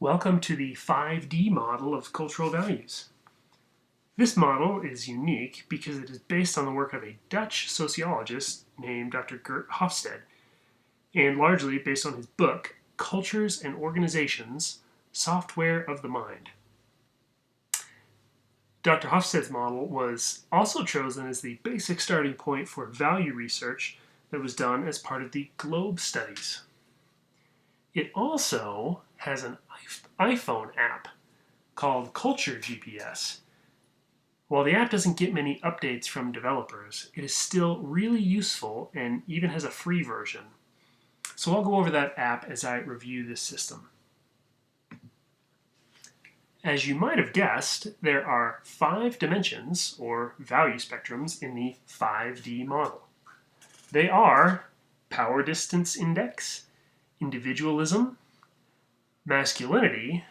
Welcome to the 5D model of cultural values. This model is unique because it is based on the work of a Dutch sociologist named Dr. Geert Hofstede, and largely based on his book, Cultures and Organizations, Software of the Mind. Dr. Hofstede's model was also chosen as the basic starting point for value research that was done as part of the Globe studies. It also has an iPhone app called Culture GPS. While the app doesn't get many updates from developers, it is still really useful and even has a free version. So I'll go over that app as I review this system. As you might have guessed, there are 5 dimensions, or value spectrums, in the 5D model. They are power distance index, individualism, masculinity,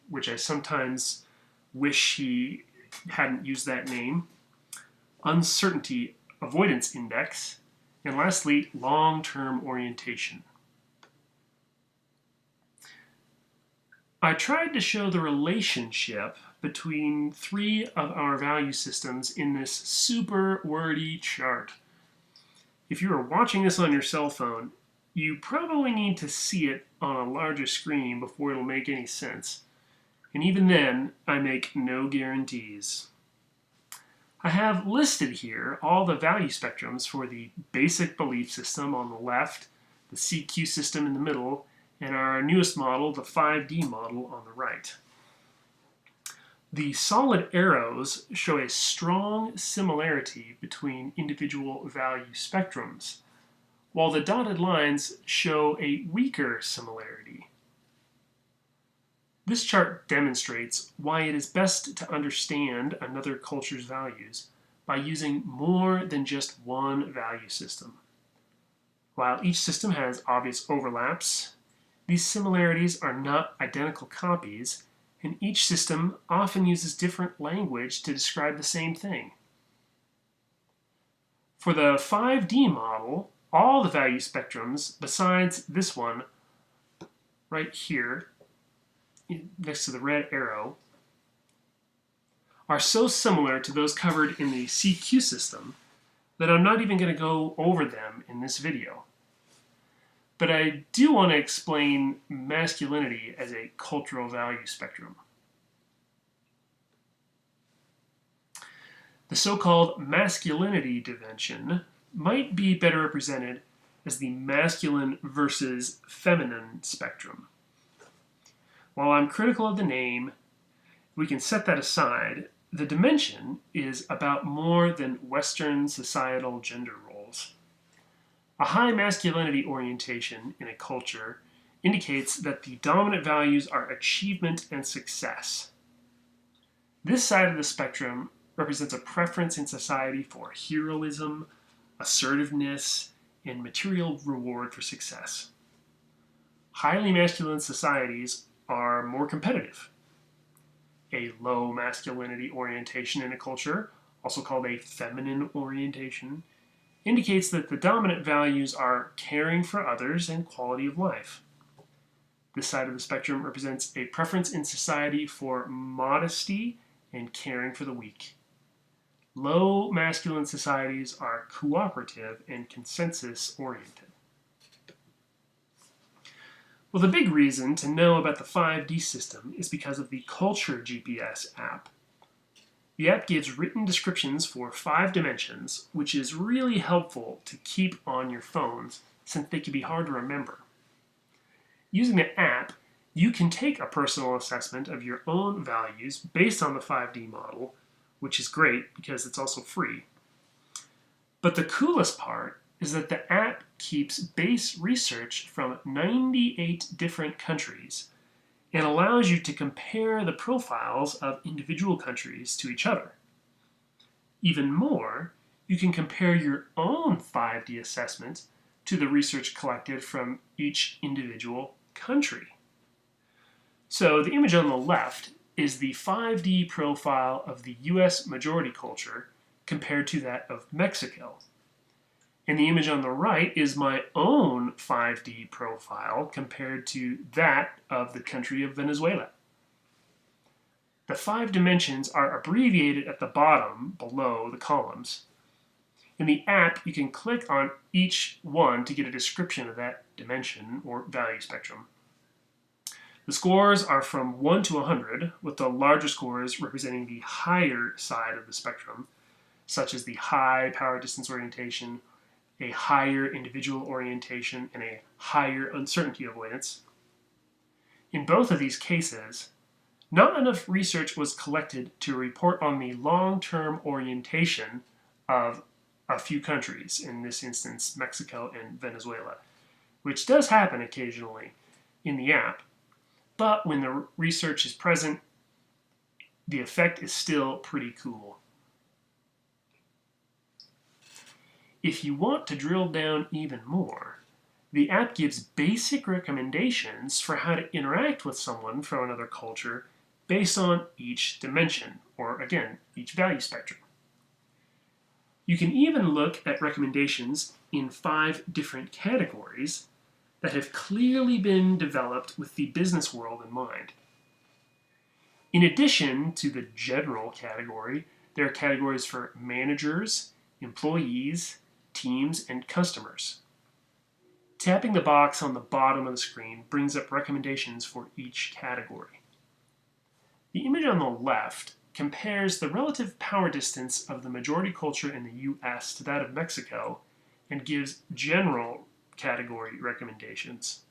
which I sometimes wish he hadn't used that name, uncertainty avoidance index, and lastly, long-term orientation. I tried to show the relationship between 3 of our value systems in this super wordy chart. If you are watching this on your cell phone, you probably need to see it on a larger screen before it'll make any sense. And even then, I make no guarantees. I have listed here all the value spectrums for the basic belief system on the left, the CQ system in the middle, and our newest model, the 5D model, on the right. The solid arrows show a strong similarity between individual value spectrums, while the dotted lines show a weaker similarity. This chart demonstrates why it is best to understand another culture's values by using more than just one value system. While each system has obvious overlaps, these similarities are not identical copies, and each system often uses different language to describe the same thing. For the 5D model, all the value spectrums, besides this one right here, next to the red arrow, are so similar to those covered in the CQ system that I'm not even going to go over them in this video. But I do want to explain masculinity as a cultural value spectrum. The so-called masculinity dimension might be better represented as the masculine versus feminine spectrum. While I'm critical of the name, we can set that aside. The dimension is about more than Western societal gender roles. A high masculinity orientation in a culture indicates that the dominant values are achievement and success. This side of the spectrum represents a preference in society for heroism, assertiveness, and material reward for success. Highly masculine societies are more competitive. A low masculinity orientation in a culture, also called a feminine orientation, indicates that the dominant values are caring for others and quality of life. This side of the spectrum represents a preference in society for modesty and caring for the weak. Low masculine societies are cooperative and consensus-oriented. Well, the big reason to know about the 5D system is because of the Culture GPS app. The app gives written descriptions for 5 dimensions, which is really helpful to keep on your phones since they can be hard to remember. Using the app, you can take a personal assessment of your own values based on the 5D model, which is great because it's also free. But the coolest part is that the app keeps base research from 98 different countries and allows you to compare the profiles of individual countries to each other. Even more, you can compare your own 5D assessment to the research collected from each individual country. So the image on the left is the 5D profile of the US majority culture compared to that of Mexico. And the image on the right is my own 5D profile compared to that of the country of Venezuela. The 5 dimensions are abbreviated at the bottom below the columns. In the app, you can click on each one to get a description of that dimension or value spectrum. The scores are from 1 to 100, with the larger scores representing the higher side of the spectrum, such as the high power distance orientation, a higher individual orientation, and a higher uncertainty avoidance. In both of these cases, not enough research was collected to report on the long-term orientation of a few countries, in this instance Mexico and Venezuela, which does happen occasionally in the app, but when the research is present, the effect is still pretty cool. If you want to drill down even more, the app gives basic recommendations for how to interact with someone from another culture based on each dimension, or again, each value spectrum. You can even look at recommendations in 5 different categories that have clearly been developed with the business world in mind. In addition to the general category, there are categories for managers, employees, teams, and customers. Tapping the box on the bottom of the screen brings up recommendations for each category. The image on the left compares the relative power distance of the majority culture in the US to that of Mexico and gives general category recommendations.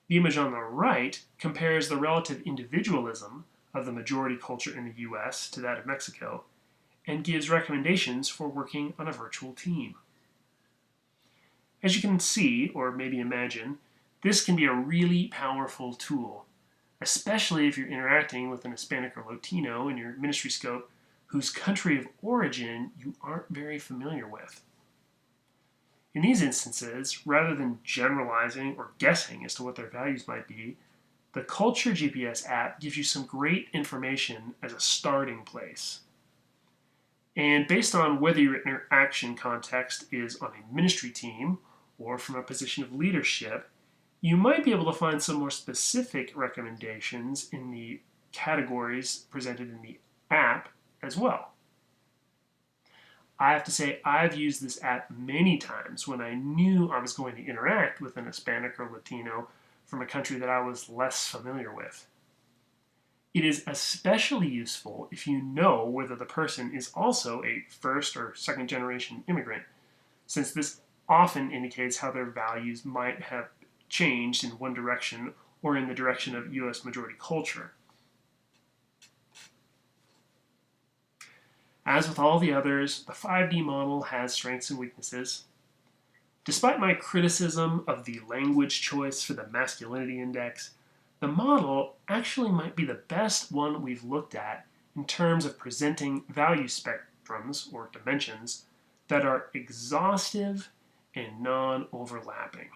The image on the right compares the relative individualism of the majority culture in the US to that of Mexico and gives recommendations for working on a virtual team. As you can see, or maybe imagine, this can be a really powerful tool, especially if you're interacting with an Hispanic or Latino in your ministry scope whose country of origin you aren't very familiar with. In these instances, rather than generalizing or guessing as to what their values might be, the Culture GPS app gives you some great information as a starting place. And based on whether your interaction context is on a ministry team or from a position of leadership, you might be able to find some more specific recommendations in the categories presented in the app as well. I have to say, I've used this app many times when I knew I was going to interact with an Hispanic or Latino from a country that I was less familiar with. It is especially useful if you know whether the person is also a first or second generation immigrant, since this often indicates how their values might have changed in one direction or in the direction of US majority culture. As with all the others, the 5D model has strengths and weaknesses. Despite my criticism of the language choice for the masculinity index, the model actually might be the best one we've looked at in terms of presenting value spectrums, or dimensions, that are exhaustive and non-overlapping.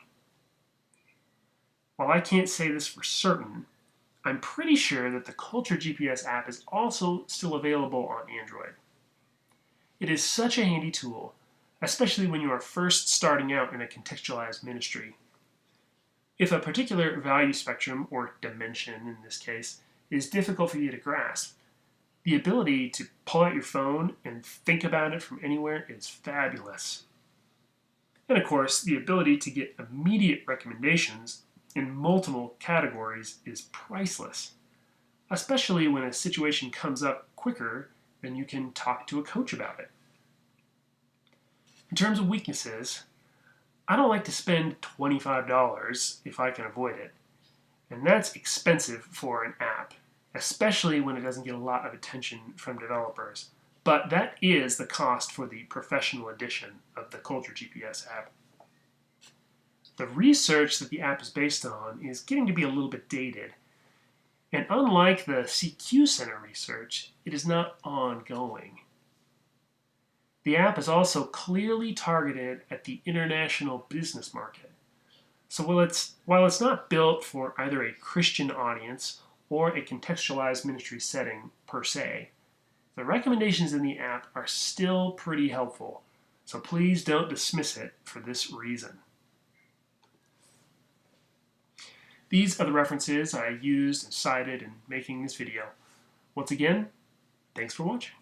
While I can't say this for certain, I'm pretty sure that the Culture GPS app is also still available on Android. It is such a handy tool, especially when you are first starting out in a contextualized ministry. If a particular value spectrum, or dimension in this case, is difficult for you to grasp, the ability to pull out your phone and think about it from anywhere is fabulous. And of course, the ability to get immediate recommendations in multiple categories is priceless, especially when a situation comes up quicker than you can talk to a coach about it. In terms of weaknesses, I don't like to spend $25 if I can avoid it, and that's expensive for an app, especially when it doesn't get a lot of attention from developers. But that is the cost for the professional edition of the Culture GPS app. The research that the app is based on is getting to be a little bit dated, and unlike the CQ Center research, it is not ongoing. The app is also clearly targeted at the international business market. So while it's not built for either a Christian audience or a contextualized ministry setting per se, the recommendations in the app are still pretty helpful, so please don't dismiss it for this reason. These are the references I used and cited in making this video. Once again, thanks for watching.